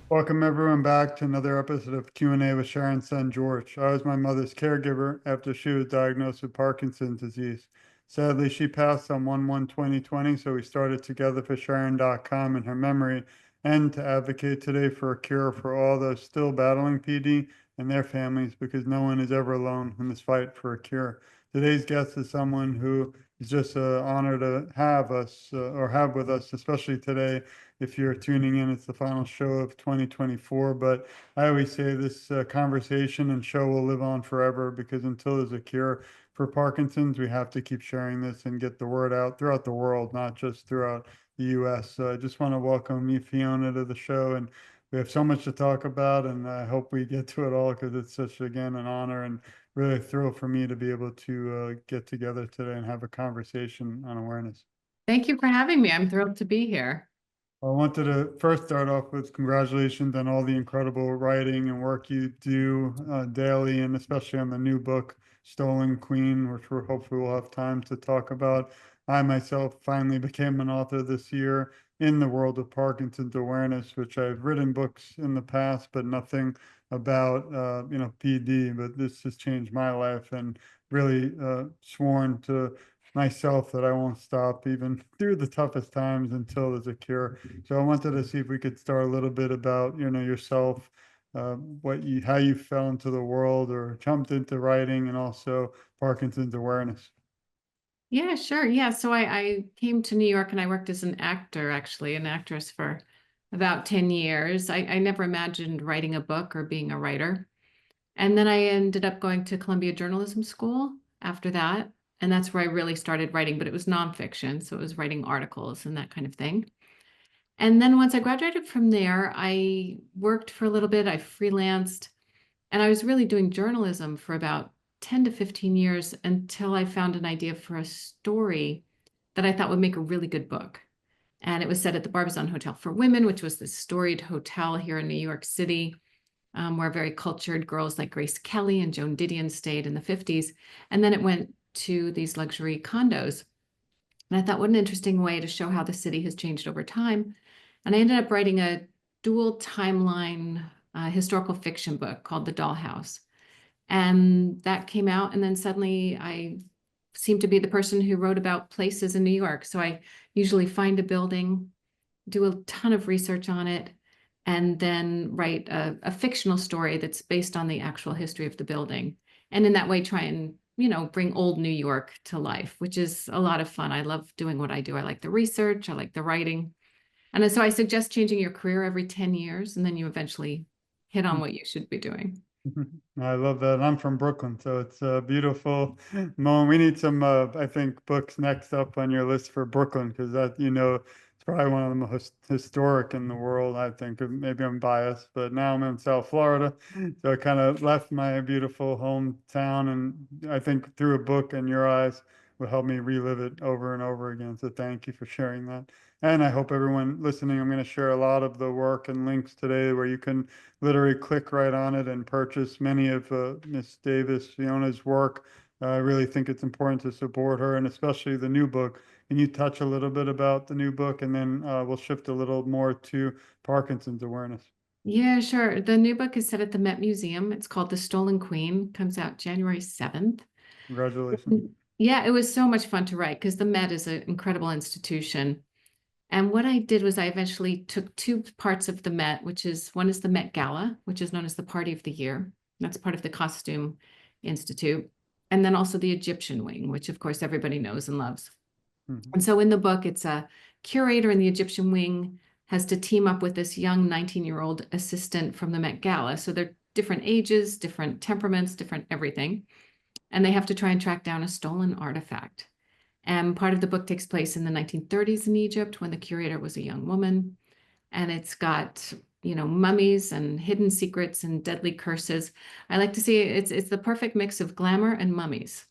Welcome everyone back to another episode of Q&A with Sharon's son George. I was my mother's caregiver after she was diagnosed with Parkinson's disease. Sadly, she passed on 1/1/2020, so we started Together for Sharon.com in her memory and to advocate today for a cure for all those still battling PD and their families because no one is ever alone in this fight for a cure. Today's guest is someone who is just an honor to have us or have with us, especially today if you're tuning in. It's the final show of 2024, but I always say this conversation and show will live on forever because until there's a cure for Parkinson's, we have to keep sharing this and get the word out throughout the world, not just throughout the US. So I just want to welcome you, Fiona, to the show. And we have so much to talk about, and I hope we get to it all because it's such, again, an honor and really a thrill for me to be able to get together today and have a conversation on awareness. Thank you for having me. I'm thrilled to be here. I wanted to first start off with congratulations on all the incredible writing and work you do daily, and especially on the new book, Stolen Queen, which we're hopefully we'll have time to talk about. I myself finally became an author this year in the world of Parkinson's awareness, which I've written books in the past, but nothing about PD. But this has changed my life and really sworn to myself that I won't stop even through the toughest times until there's a cure. So I wanted to see if we could start a little bit about, yourself, how you fell into the world or jumped into writing, and also Parkinson's awareness. Yeah, sure. Yeah. So I came to New York and I worked as an actor, actually, an actress for about 10 years. I never imagined writing a book or being a writer. And then I ended up going to Columbia Journalism School after that. And that's where I really started writing, but it was nonfiction. So it was writing articles and that kind of thing. And then once I graduated from there, I worked for a little bit. I freelanced. And I was really doing journalism for about 10 to 15 years until I found an idea for a story that I thought would make a really good book. And it was set at the Barbizon Hotel for Women, which was this storied hotel here in New York City, where very cultured girls like Grace Kelly and Joan Didion stayed in the 50s. And then it went to these luxury condos. And I thought, what an interesting way to show how the city has changed over time. And I ended up writing a dual timeline historical fiction book called The Dollhouse. And that came out, and then suddenly I seemed to be the person who wrote about places in New York. So I usually find a building, do a ton of research on it, and then write a fictional story that's based on the actual history of the building. And in that way, try and bring old New York to life, which is a lot of fun. I love doing what I do. I like the research, I like the writing. And so I suggest changing your career every 10 years, and then you eventually hit on what you should be doing. I love that. I'm from Brooklyn, so it's a beautiful moment. We need some, I think, books next up on your list for Brooklyn because it's probably one of the most historic in the world. I think maybe I'm biased, but now I'm in South Florida, so I kind of left my beautiful hometown, and I think through a book in your eyes will help me relive it over and over again. So thank you for sharing that. And I hope everyone listening, I'm going to share a lot of the work and links today where you can literally click right on it and purchase many of Miss Davis, Fiona's work. I really think it's important to support her and especially the new book. Can you touch a little bit about the new book and then we'll shift a little more to Parkinson's awareness? Yeah, sure. The new book is set at the Met Museum. It's called The Stolen Queen, comes out January 7th. Congratulations. Yeah, it was so much fun to write because the Met is an incredible institution. And what I did was I eventually took two parts of the Met, which is one is the Met Gala, which is known as the Party of the Year. That's part of the Costume Institute. And then also the Egyptian Wing, which of course everybody knows and loves. Mhm. And so in the book, it's a curator in the Egyptian Wing has to team up with this young 19-year-old assistant from the Met Gala. So they're different ages, different temperaments, different everything. And they have to try and track down a stolen artifact. And part of the book takes place in the 1930s in Egypt when the curator was a young woman. And it's got, mummies and hidden secrets and deadly curses. I like to see it's the perfect mix of glamour and mummies.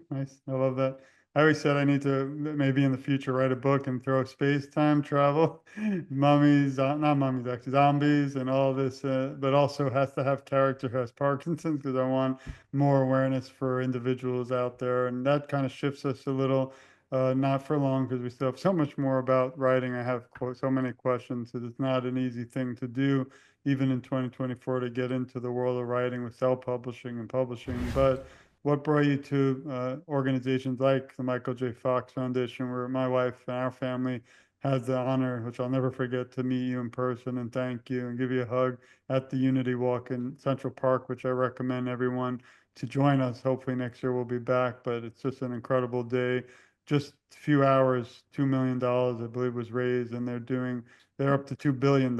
Nice. I love that. I always said I need to maybe in the future write a book and throw space time travel, mummies, not mummies, actually zombies and all this, but also has to have character who has Parkinson's because I want more awareness for individuals out there. And that kind of shifts us a little. not for long because we still have so much more about writing. I have so many questions. It's not an easy thing to do, even in 2024, to get into the world of writing with self-publishing and publishing. But what brought you to organizations like the Michael J. Fox Foundation, where my wife and our family has the honor, which I'll never forget, to meet you in person and thank you and give you a hug at the Unity Walk in Central Park, which I recommend everyone to join us. Hopefully next year we'll be back, but it's just an incredible day. Just a few hours, $2 million, I believe, was raised, and they're up to $2 billion.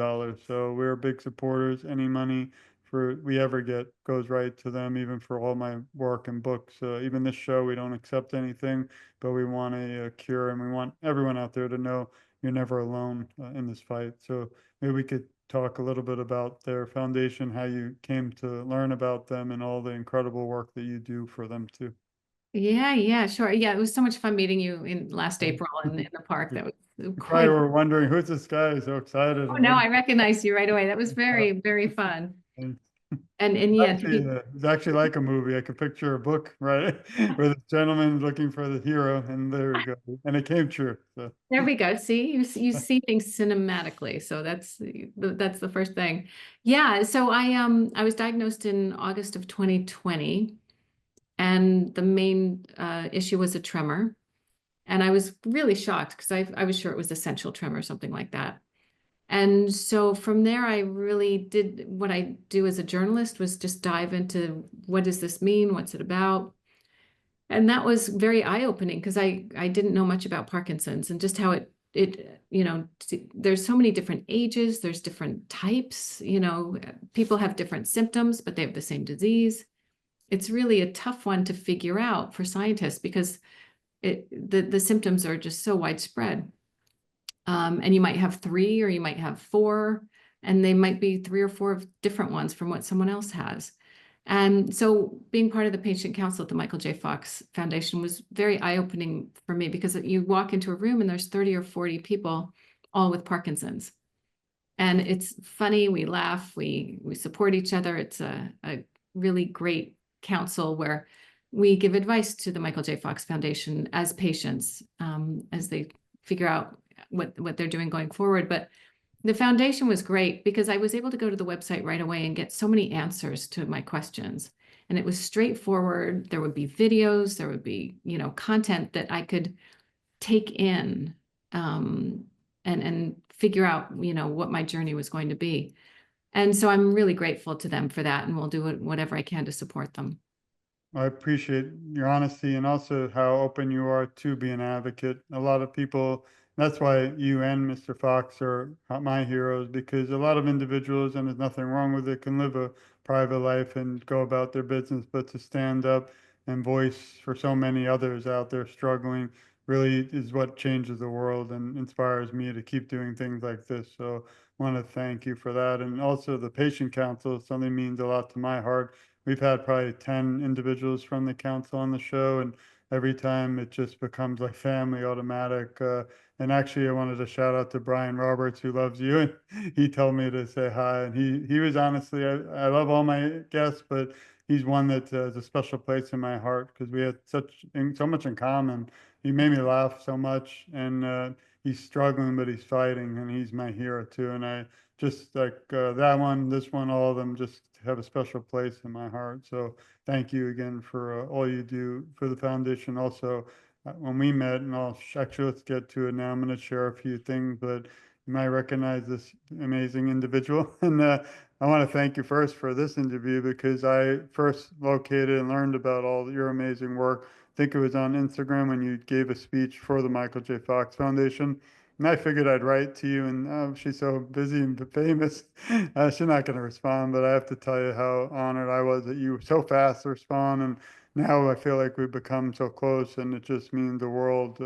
So we're big supporters. Any money we ever get goes right to them, even for all my work and books. Even this show, we don't accept anything, but we want a cure, and we want everyone out there to know you're never alone in this fight. So maybe we could talk a little bit about their foundation, how you came to learn about them, and all the incredible work that you do for them too. Yeah, yeah, sure. Yeah, it was so much fun meeting you in last April in the park. You That was probably quite. were wondering, who's this guy? He's so excited. Oh And no, what I recognized you right away. That was very, very fun. and And yeah, to actually, be it's actually like a movie. I could picture a book, right? Where the gentleman looking for the hero, and there we go. And it came true. So there we go. See, you see things cinematically. So that's the first thing. Yeah. So I was diagnosed in August of 2020, and the main issue was a tremor. And I was really shocked because I was sure it was essential tremor or something like that. And so from there, I really did what I do as a journalist was just dive into what does this mean? What's it about? And that was very eye-opening because I didn't know much about Parkinson's and just how there's so many different ages, there's different types, people have different symptoms, but they have the same disease. It's really a tough one to figure out for scientists because the symptoms are just so widespread. And you might have three or you might have four, and they might be three or four different ones from what someone else has. And so being part of the patient council at the Michael J. Fox Foundation was very eye-opening for me because you walk into a room and there's 30 or 40 people all with Parkinson's. And it's funny, we laugh, we support each other. It's a really great council where we give advice to the Michael J. Fox Foundation as patients as they figure out what they're doing going forward. But the foundation was great because I was able to go to the website right away and get so many answers to my questions. And it was straightforward. There would be videos, there would be, content that I could take in and figure out, what my journey was going to be. And so I'm really grateful to them for that, and we'll do whatever I can to support them. I appreciate your honesty and also how open you are to be an advocate. A lot of people, that's why you and Mr. Fox are my heroes, because a lot of individuals, and there's nothing wrong with it, can live a private life and go about their business, but to stand up and voice for so many others out there struggling really is what changes the world and inspires me to keep doing things like this. So I want to thank you for that. And also the patient council, something means a lot to my heart. We've had probably 10 individuals from the council on the show, and every time it just becomes like family automatic. And actually, I wanted to shout out to Brian Roberts, who loves you, and he told me to say hi. And he was honestly, I love all my guests, but he's one that has a special place in my heart because we had so much in common. He made me laugh so much, and he's struggling, but he's fighting, and he's my hero too. And I just like that one, this one, all of them just have a special place in my heart. So thank you again for all you do for the foundation. Also, when we met, and actually let's get to it now. I'm going to share a few things, but you might recognize this amazing individual. And I want to thank you first for this interview because I first located and learned about all your amazing work. I think it was on Instagram when you gave a speech for the Michael J. Fox Foundation. And I figured I'd write to you, and she's so busy and famous. She's not going to respond, but I have to tell you how honored I was that you were so fast to respond. And now I feel like we've become so close, and it just means the world.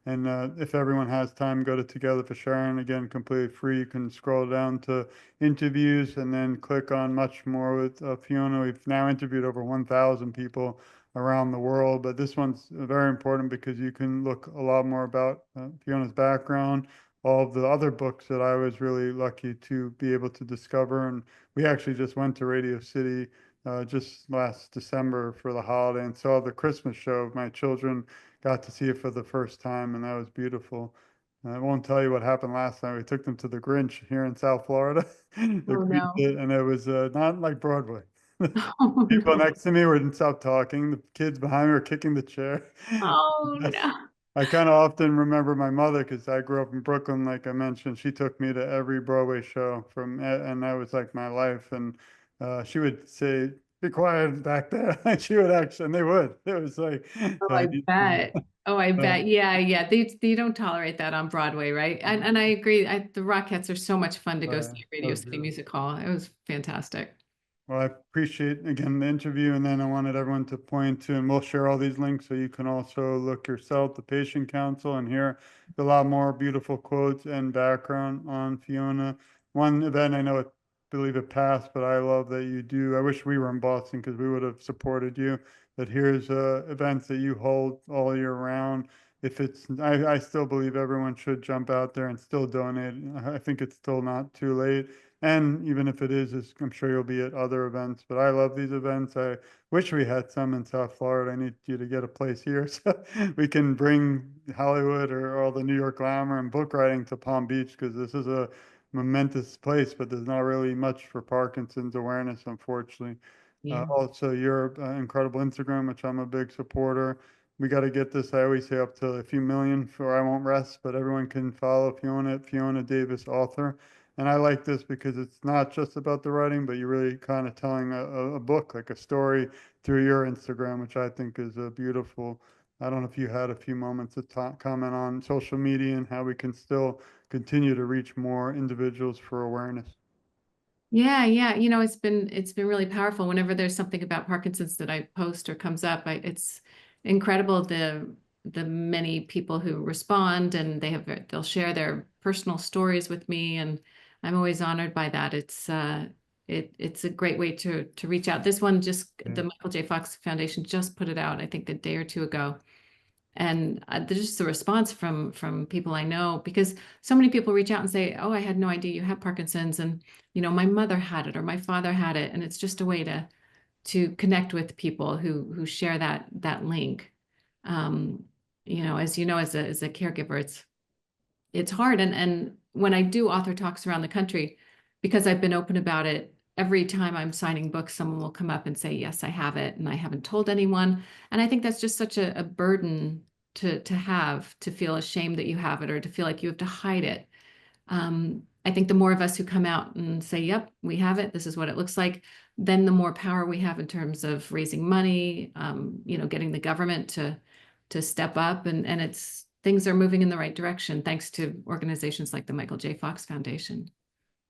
And if everyone has time, go to Together for Sharon. Again, completely free. You can scroll down to interviews and then click on much more with Fiona. We've now interviewed over 1,000 people around the world. But this one's very important because you can look a lot more about Fiona's background, all of the other books that I was really lucky to be able to discover. And we actually just went to Radio City just last December for the holiday and saw the Christmas show. My children got to see it for the first time, and that was beautiful. I won't tell you what happened last night. We took them to the Grinch here in South Florida. Oh Agreed no. it, and it was not like Broadway. Oh People no. next to me wouldn't stop talking. The kids behind me were kicking the chair. Oh no. I kind of often remember my mother because I grew up in Brooklyn, like I mentioned. She took me to every Broadway show and that was like my life. And she would say, "Be quiet back there." And she would actually, and they would. It was like, Oh, I bet. Oh, I uh, bet. Yeah, yeah. They don't tolerate that on Broadway, right? And I agree. The Rockettes are so much fun to go see at that Radio was City beautiful. Music Hall. It was fantastic. Well, I appreciate again the interview, and then I wanted everyone to point to, and we'll share all these links so you can also look yourself, the patient council, and hear a lot more beautiful quotes and background on Fiona. One event I know it, believe it passed, but I love that you do. I wish we were in Boston because we would have supported you. But here's events that you hold all year round. If it's, I still believe everyone should jump out there and still donate. I think it's still not too late. And even if it is, I'm sure you'll be at other events. But I love these events. I wish we had some in South Florida. I need you to get a place here so we can bring Hollywood or all the New York glamour and book writing to Palm Beach because this is a momentous place, but there's not really much for Parkinson's awareness, unfortunately. Yeah. Also, your incredible Instagram, which I'm a big supporter. We got to get this, I always say, up to a few million for I Won't Rest, but everyone can follow Fiona at Fiona Davis Author. And I like this because it's not just about the writing, but you're really kind of telling a book, like a story through your Instagram, which I think is beautiful. I don't know if you had a few moments to comment on social media and how we can still continue to reach more individuals for awareness. Yeah, yeah. It's been really powerful. Whenever there's something about Parkinson's that I post or comes up, it's incredible the many people who respond and they'll share their personal stories with me, and I'm always honored by that. It's a great way to reach out. This one just Yeah. the Michael J. Fox Foundation just put it out, I think a day or two ago. And there's just a response from people I know because so many people reach out and say, "Oh, I had no idea you have Parkinson's, and my mother had it or my father had it," and it's just a way to connect with people who share that link. Um, as you know, as a caregiver, it's hard. And when I do author talks around the country, because I've been open about it, every time I'm signing books, someone will come up and say, "Yes, I have it," and I haven't told anyone. And I think that's just such a burden to have, to feel ashamed that you have it or to feel like you have to hide it. I think the more of us who come out and say, "Yep, we have it. This is what it looks like," then the more power we have in terms of raising money, getting the government to step up, and it's things are moving in the right direction thanks to organizations like the Michael J. Fox Foundation.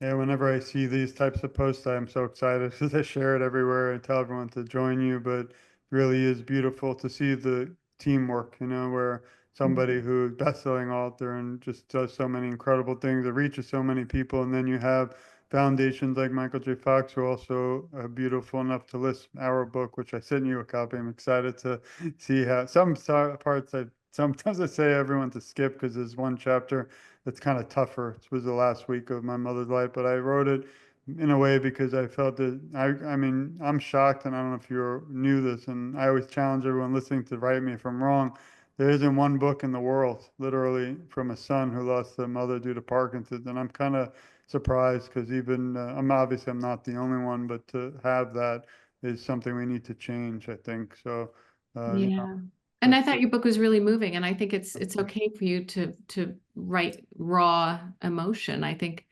Yeah, whenever I see these types of posts, I'm so excited because I share it everywhere and tell everyone to join you. But really is beautiful to see the teamwork, where somebody who's best-selling author and just does so many incredible things that reaches so many people, and then you have foundations like Michael J. Fox who also are beautiful enough to list our book, which I sent you a copy. I'm excited to see how some parts I sometimes I say everyone to skip because there's one chapter that's kind of tougher. It was the last week of my mother's life, but I wrote it in a way because I felt that I mean, I'm shocked, and I don't know if you knew this, and I always challenge everyone listening to write me if I'm wrong. There isn't one book in the world, literally, from a son who lost a mother due to Parkinson's, and I'm kind of surprised because even I'm not the only one, but to have that is something we need to change, I think. So, Yeah. And I that's thought your book was really moving, and I think it's it. okay for you to write raw emotion. I think,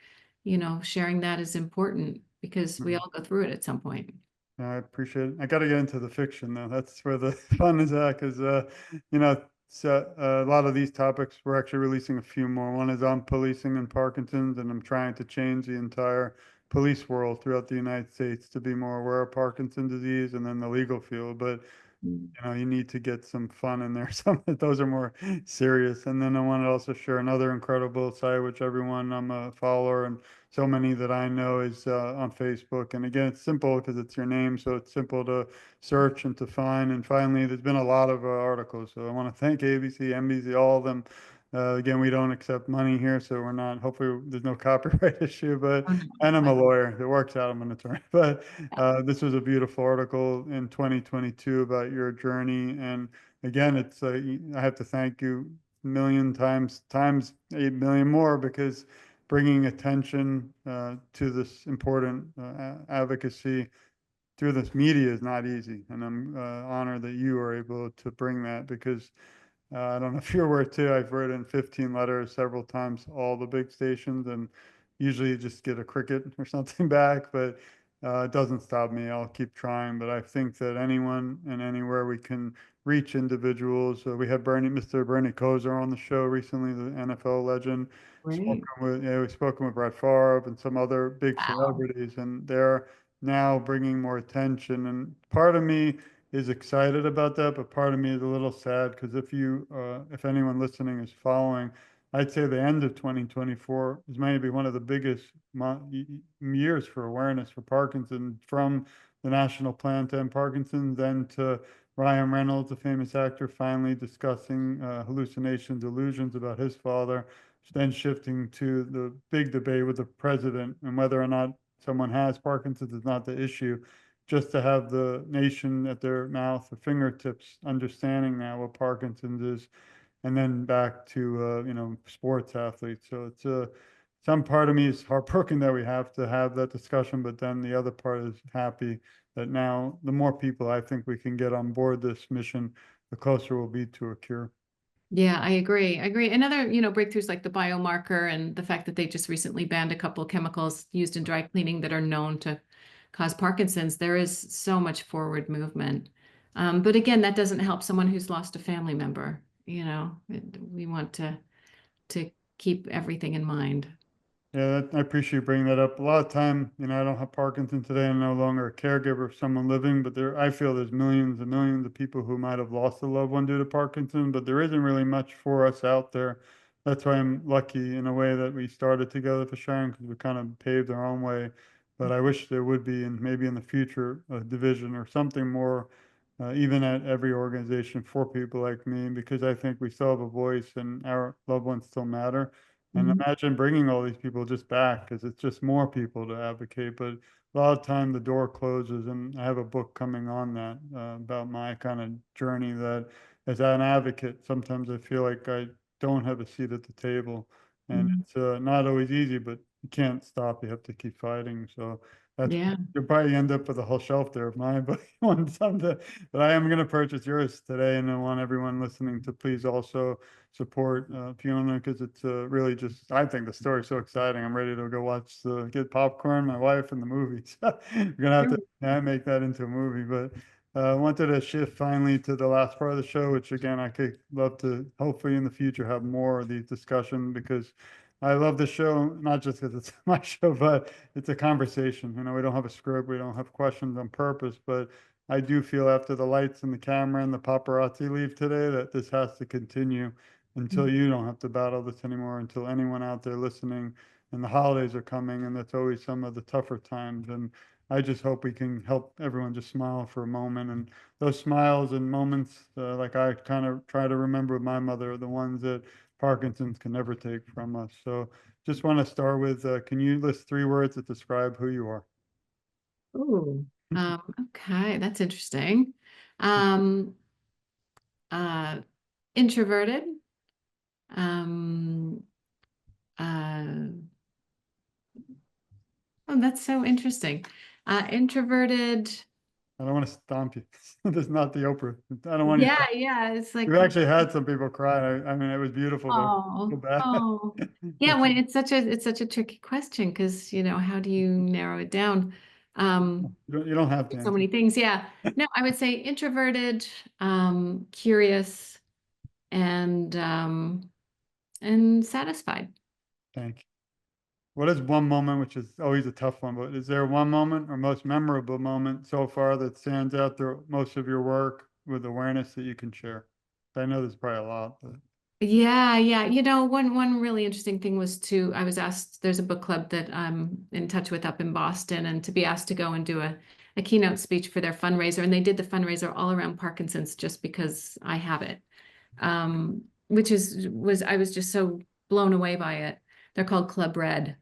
sharing that is important because we all go through it at some point. I appreciate it. I got to get into the fiction though. That's where the fun is at because, you know, so, a lot of these topics, we're actually releasing a few more. One is on policing and Parkinson's, and I'm trying to change the entire police world throughout the United States to be more aware of Parkinson's disease and then the legal field. But Mm. you need to get some fun in there. Some of those are more serious. And then I want to also share another incredible site, which everyone I'm a follower and so many that I know is on Facebook. And again, it's simple because it's your name, so it's simple to search and to find. And finally, there's been a lot of articles. So I want to thank ABC, NBC, all of them Again, we don't accept money here, so we're not, hopefully there's no copyright issue, but, Oh, no, and I'm a fine. lawyer. It works out, I'm an attorney. But Yeah. this was a beautiful article in 2022 about your journey. And again, it's, I have to thank you a million times 8 million more, because bringing attention to this important advocacy through this media is not easy. And I'm honored that you are able to bring that, because I don't know if you're aware too, I've written 15 letters several times, all the big stations, and usually you just get a cricket or something back, but it doesn't stop me. I'll keep trying. But I think that anyone and anywhere we can reach individuals. We had Mr. Bernie Kosar on the show recently, the NFL legend. Great. We've spoken with Brett Favre and some other big Wow. celebrities, and they're now bringing more attention. And part of me is excited about that, but part of me is a little sad, because if anyone listening is following, I'd say the end of 2024 is maybe one of the biggest years for awareness for Parkinson, from the national plan to end Parkinson's, then to Ryan Reynolds, the famous actor, finally discussing hallucinations, delusions about his father, then shifting to the big debate with the president and whether or not someone has Parkinson's is not the issue, just to have the nation at their mouth or fingertips understanding now what Parkinson's is, and then back to sports athletes. So it's some part of me is heartbroken that we have to have that discussion, but then the other part is happy that now the more people I think we can get on board this mission, the closer we'll be to a cure. Yeah, I agree. I agree. And other, breakthroughs like the biomarker and the fact that they just recently banned a couple of chemicals used in dry cleaning that are known to cause Parkinson's. There is so much forward movement. But again, that doesn't help someone who's lost a family member. We want to keep everything in mind. Yeah, I appreciate you bringing that up. A lot of time, I don't have Parkinson today. I'm no longer a caregiver of someone living, but I feel there's millions and millions of people who might have lost a loved one due to Parkinson, but there isn't really much for us out there. That's why I'm lucky in a way that we started together for Sharon, because we kind of paved our own way. But I wish there would be, and maybe in the future, a division or something more, even at every organization for people like me, because I think we still have a voice and our loved ones still matter. And Mhm. imagine bringing all these people just back, because it's just more people to advocate. But a lot of time the door closes, and I have a book coming on that about my kind of journey. That as an advocate, sometimes I feel like I don't have a seat at the table, and Mhm. it's not always easy, but you can't stop. You have to keep fighting. So that's Yeah. you'll probably end up with a whole shelf there of mine, but you want someday. But I am going to purchase yours today, and I want everyone listening to please also support Fiona, because it's really just, I think the story's so exciting. I'm ready to go get popcorn, my wife, and the movies. We're gonna have to make that into a movie. But I wanted to shift finally to the last part of the show, which again I could love to hopefully in the future have more of these discussions, because I love the show, not just because it's my show, but it's a conversation. We don't have a script, we don't have questions on purpose, but I do feel after the lights and the camera and the paparazzi leave today that this has to continue until you don't have to battle this anymore, until anyone out there listening, and the holidays are coming, and that's always some of the tougher times. And I just hope we can help everyone just smile for a moment. And those smiles and moments, like I kind of try to remember with my mother, are the ones that Parkinson's can never take from us. So just want to start with, can you list 3 words that describe who you are? Ooh. Okay, that's interesting. Um, uh, Introverted. Um, uh, oh, that's so interesting. Introverted. I don't want to stomp you. This is not the Oprah. I don't want you. Yeah, yeah. It's We've like, actually had some people cry. I mean, it was beautiful, but oh, so bad. oh. Yeah, when it's such a tricky question because, how do you narrow it down? You don't have to There's so answer. many things. Yeah. No, I would say introverted, curious, and satisfied. Thank you. What is one moment, which is always a tough one, but is there one moment or most memorable moment so far that stands out through most of your work with awareness that you can share? I know there's probably a lot, but Yeah, yeah. One really interesting thing was I was asked, there's a book club that I'm in touch with up in Boston, and to be asked to go and do a keynote speech for their fundraiser. And they did the fundraiser all around Parkinson's just because I have it. Um, which was I was just so blown away by it. They're called Club Red,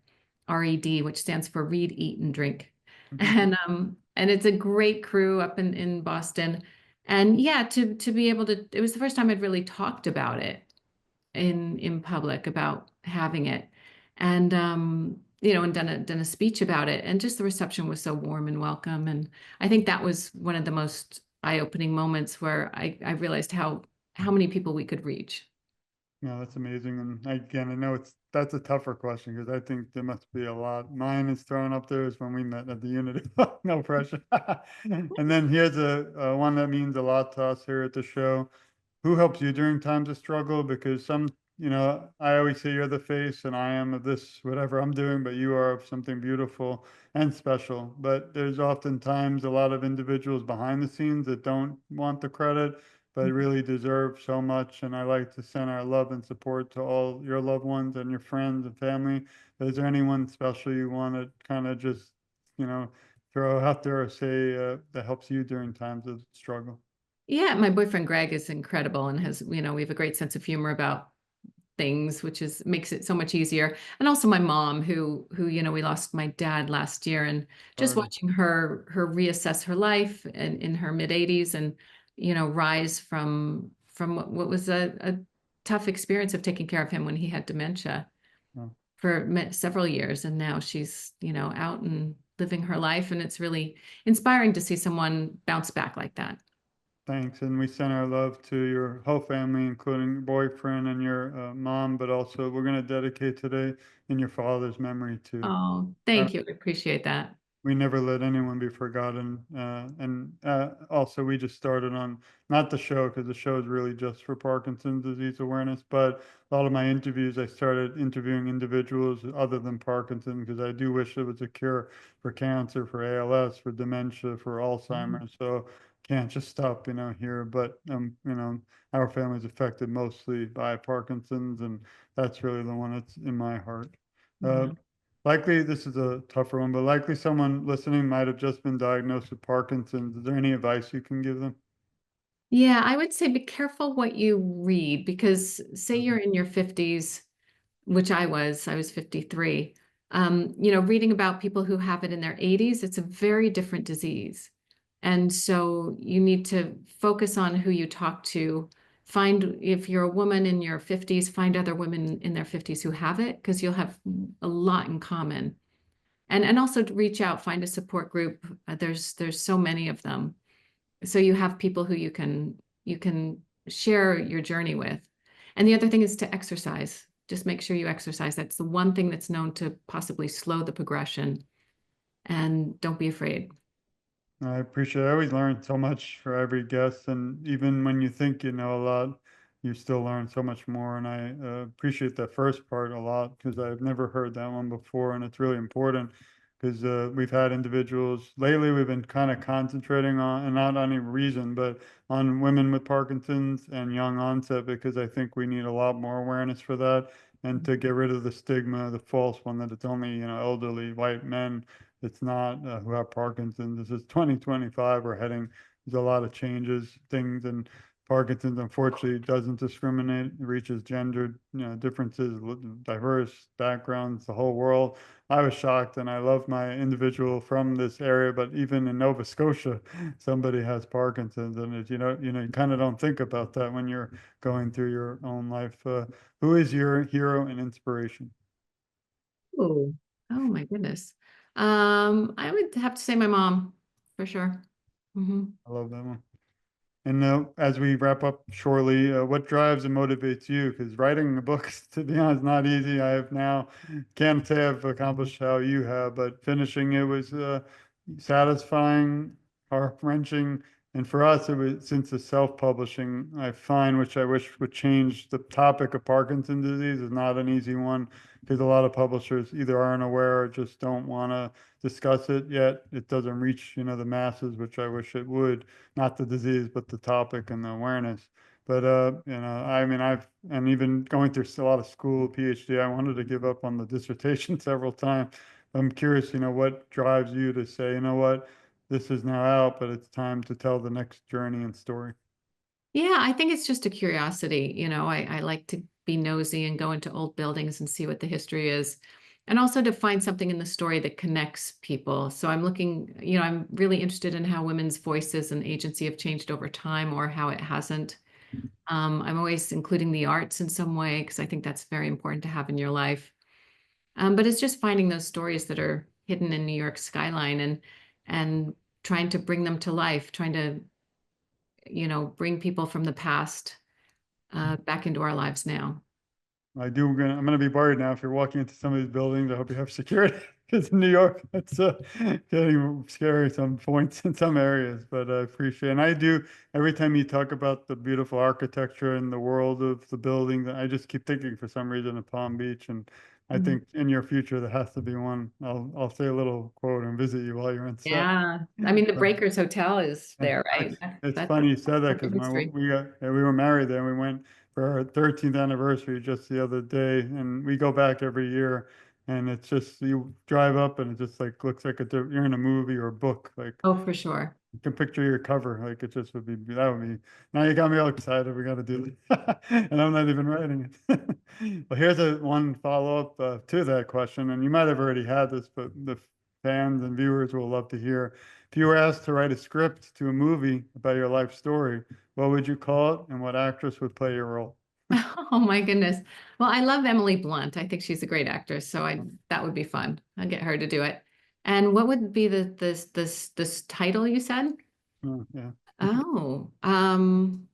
RED, which stands for Read, Eat, and Drink. And it's a great crew up in Boston. And yeah, to be able to, it was the first time I'd really talked about it in public about having it. And and done a speech about it. And just the reception was so warm and welcome. And I think that was one of the most eye-opening moments where I realized how many people we could reach. Yeah, that's amazing. And again, I know that's a tougher question because I think there must be a lot. Mine is thrown up there is when we met at the Unity. No pressure. And then here's a one that means a lot to us here at the show. Who helps you during times of struggle? Because I always say you're the face and I am of this, whatever I'm doing, but you are of something beautiful and special. But there's oftentimes a lot of individuals behind the scenes that don't want the credit, but really deserve so much. And I like to send our love and support to all your loved ones and your friends and family. Is there anyone special you want to kind of just, you know, throw out there or say that helps you during times of struggle? Yeah, my boyfriend Greg is incredible and we have a great sense of humor about things, which is makes it so much easier. And also my mom, who we lost my dad last year, and just Sorry. watching her reassess her life in her mid 80s and rise from what was a tough experience of taking care of him when he had dementia Oh. for several years, and now she's out and living her life, and it's really inspiring to see someone bounce back like that. Thanks, and we send our love to your whole family, including your boyfriend and your mom, but also we're going to dedicate today in your father's memory to. Oh, Uh, thank you. I appreciate that. we never let anyone be forgotten. And also, we just started on not the show because the show is really just for Parkinson's disease awareness, but a lot of my interviews, I started interviewing individuals other than Parkinson because I do wish there was a cure for cancer, for ALS, for dementia, for Mhm. Alzheimer's. So can't just stop, here. But our family's affected mostly by Parkinson's, and that's really the one that's in my heart. Uh, Yeah. Likely, this is a tougher one, but likely someone listening might have just been diagnosed with Parkinson's. Is there any advice you can give them? Yeah, I would say be careful what you read because say you're Mhm. in your 50s, which I was 53. Reading about people who have it in their 80s, it's a very different disease. And so you need to focus on who you talk to. Find, if you're a woman in your 50s, find other women in their 50s who have it because you'll have a lot in common. And also to reach out, find a support group. There's so many of them, so you have people who you can share your journey with. And the other thing is to exercise. Just make sure you exercise. That's the one thing that's known to possibly slow the progression. And don't be afraid. I appreciate it. I always learn so much for every guest, and even when you think you know a lot, you still learn so much more. And I appreciate that first part a lot because I've never heard that one before, and it's really important because we've had individuals lately. We've been kind of concentrating on, and not on any reason, but on women with Parkinson's and young onset because I think we need a lot more awareness for that, and to get rid of the stigma, the false one that it's only elderly white men. It's not who have Parkinson's. This is 2025. We're heading, there's a lot of changes, things, and Parkinson's unfortunately doesn't discriminate. It reaches gender, differences, diverse backgrounds, the whole world. I was shocked, and I love my individual from this area, but even in Nova Scotia, somebody has Parkinson's, and it's, you kind of don't think about that when you're going through your own life. Who is your hero and inspiration? Oh, oh my goodness. I would have to say my mom for sure. Hmm. I love that one. And as we wrap up shortly, what drives and motivates you? Because writing a book, to be honest, not easy. I have now can't say I've accomplished how you have, but finishing it was satisfying, heart-wrenching. And for us, it was since the self-publishing, I find, which I wish would change, the topic of Parkinson's disease is not an easy one because a lot of publishers either aren't aware or just don't want to discuss it yet. It doesn't reach, the masses, which I wish it would, not the disease, but the topic and the awareness. But I mean, and even going through a lot of school, PhD, I wanted to give up on the dissertation several times. I'm curious, what drives you to say, you know what, this is now out, but it's time to tell the next journey and story. Yeah, I think it's just a curiosity. I like to be nosy and go into old buildings and see what the history is. And also to find something in the story that connects people. So I'm really interested in how women's voices and agency have changed over time or how it hasn't. I'm always including the arts in some way because I think that's very important to have in your life. But it's just finding those stories that are hidden in New York skyline and trying to bring them to life, trying to, bring people from the past back into our lives now. I'm gonna be worried now if you're walking into some of these buildings. I hope you have security because in New York, it's getting scary some points in some areas. But I appreciate, and I do every time you talk about the beautiful architecture and the world of the building, I just keep thinking for some reason of Palm Beach, and I Mhm. think in your future there has to be one. I'll say a little quote and visit you while you're on set. Yeah. I mean, the But Breakers Hotel is yeah, there, right? it's, it's That's funny you said that part of because the history. we were married there and we went for our 13th anniversary just the other day, and we go back every year, and it's just you drive up and it just like looks like you're in a movie or a book. Like Oh, for sure. you can picture your cover. Like it just would be that would be. Now you got me all excited. We got to do it, and I'm not even writing it. Well, here's a one follow-up to that question, and you might have already had this, but the fans and viewers will love to hear. If you were asked to write a script to a movie about your life story, what would you call it, and what actress would play your role? Oh my goodness. Well, I love Emily Blunt. I think she's a great actress, so I that would be fun. I'll get her to do it. And what would be this title you said? Oh, yeah, Oh,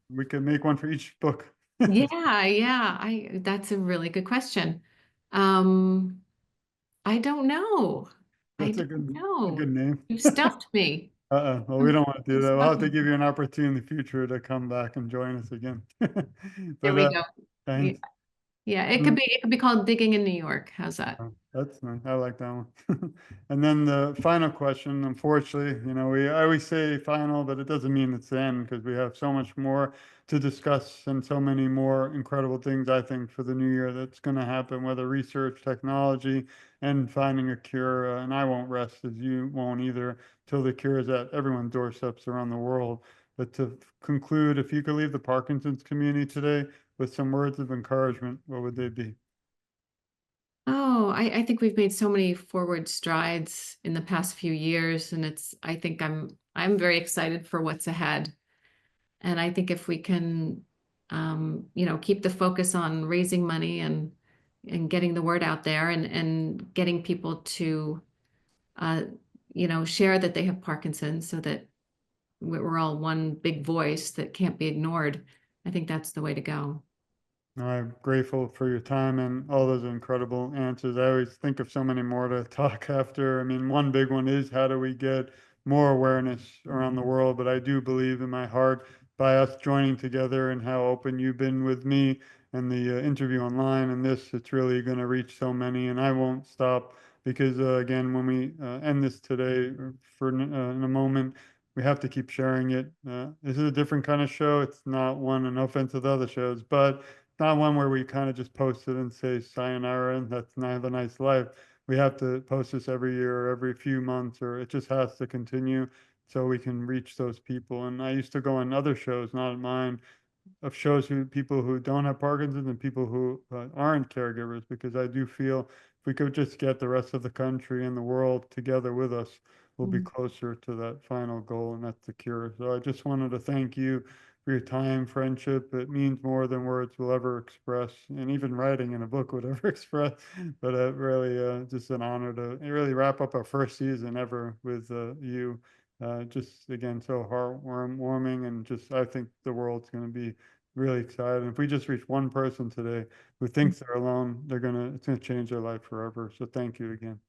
we could make one for each book. yeah. I That's a really good question. Um, I don't know. I That's don't a know. good name. You stumped me. Well, we You don't want to do that. We'll have stumped to me. give you an opportunity in the future to come back and join us again. There But we go. Yeah, thanks. yeah. Mm, It could be called Digging in New York. How's that? That's nice. I like that one. And then the final question, unfortunately, I always say final, but it doesn't mean it's the end because we have so much more to discuss and so many more incredible things, I think, for the new year that's going to happen, whether research, technology, and finding a cure. And I won't rest as you won't either till the cure is at everyone's doorsteps around the world. But to conclude, if you could leave the Parkinson's community today with some words of encouragement, what would they be? Oh, I think we've made so many forward strides in the past few years, and I think I'm very excited for what's ahead. And I think if we can, keep the focus on raising money and getting the word out there and getting people to, uh, share that they have Parkinson's so that we're all one big voice that can't be ignored. I think that's the way to go. I'm grateful for your time and all those incredible answers. I always think of so many more to talk after. I mean, one big one is how do we get more awareness around the world? But I do believe in my heart by us joining together and how open you've been with me and the interview online and this, it's really going to reach so many. And I won't stop because, again, when we end this today in a moment, we have to keep sharing it. This is a different kind of show. It's not one, and no offense to the other shows, but not one where we kind of just post it and say sayonara and that's not have a nice life. We have to post this every year or every few months, or it just has to continue so we can reach those people. And I used to go on other shows, not mine, of shows who people who don't have Parkinson's and people who aren't caregivers, because I do feel if we could just get the rest of the country and the world together with us, we'll be Mm. closer to that final goal, and that's the cure. So I just wanted to thank you for your time, friendship. It means more than words will ever express, and even writing in a book would ever express. But really, just an honor to really wrap up our first season ever with you. Just again, so heartwarming, and just I think the world's going to be really excited. And if we just reach one person today who thinks they're alone, it's gonna change their life forever. So thank you again.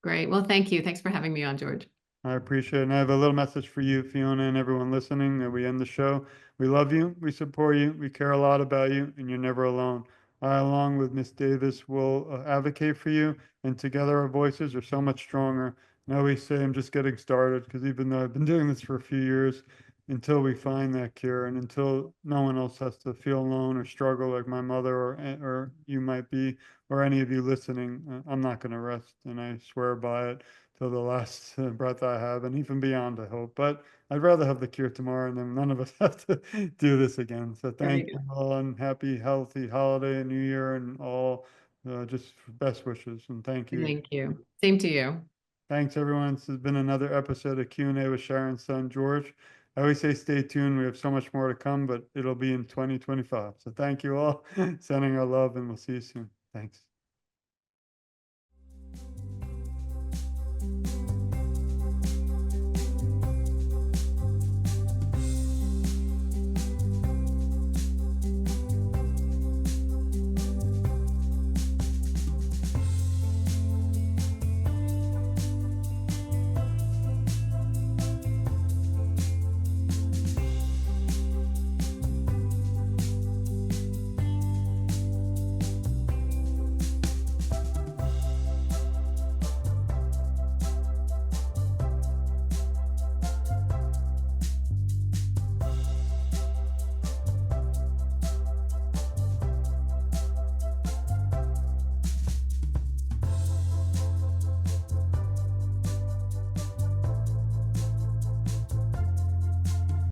Great. Well, thank you. Thanks for having me on, George. I appreciate it. And I have a little message for you, Fiona, and everyone listening that we end the show. We love you, we support you, we care a lot about you, and you're never alone. I, along with Miss Davis, will advocate for you, and together our voices are so much stronger. And I always say I'm just getting started because even though I've been doing this for a few years, until we find that cure and until no one else has to feel alone or struggle like my mother or you might be, or any of you listening, I'm not going to rest. And I swear by it till the last breath I have, and even beyond, I hope. But I'd rather have the cure tomorrow, and then none of us have to do this again. So There we thank go. you all, and happy, healthy holiday and New Year, and all just best wishes, and thank you. Thank you. Same to you. Thanks, everyone. This has been another episode of Q&A with Sharon's son, George. I always say stay tuned. We have so much more to come, but it'll be in 2025. So thank you all. Sending our love, and we'll see you soon. Thanks.